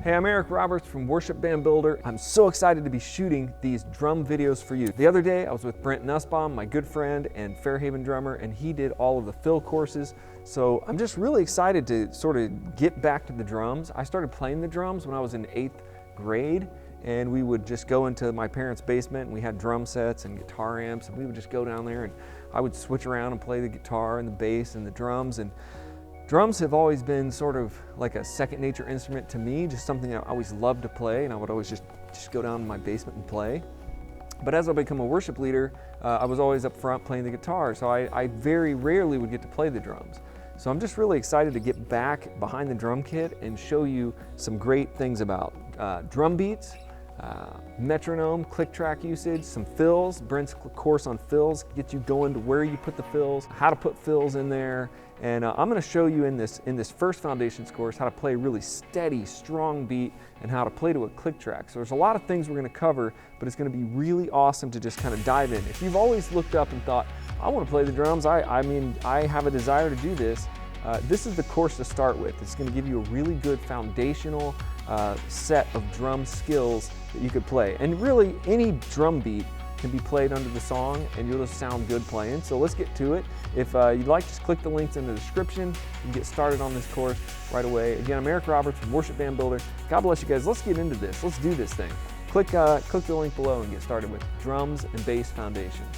Hey, I'm Eric Roberts from Worship Band Builder. I'm so excited to be shooting these drum videos for you. The other day I was with Brent and my good friend and Fairhaven drummer, and he did all of the fill courses. So I'm just really excited to sort of get back to the drums. I started playing the drums when I was in 8th grade, and we would just go into my parents' basement, and we had drum sets and guitar amps, and we would just go down there and I would switch around and play the guitar and the bass and the drums. And drums have always been sort of like a second nature instrument to me, just something I always loved to play, and I would always just go down in my basement and play. But as I become a worship leader, I was always up front playing the guitar, so I very rarely would get to play the drums. So I'm just really excited to get back behind the drum kit and show you some great things about drum beats, metronome, click track usage, some fills. Brent's course on fills gets you going to where you put the fills, how to put fills in there. And I'm going to show you in this first foundations course how to play a really steady, strong beat and how to play to a click track. So there's a lot of things we're going to cover, but it's going to be really awesome to just kind of dive in. If you've always looked up and thought, I want to play the drums, I mean, I have a desire to do this, this is the course to start with. It's going to give you a really good foundational set of drum skills that you could play. And really, any drum beat can be played under the song and you'll just sound good playing. So let's get to it. If you'd like, just click the links in the description and get started on this course right away. Again, I'm Eric Roberts from Worship Band Builder. God bless you guys. Let's get into this. Let's do this thing. Click the link below and get started with drums and bass foundations.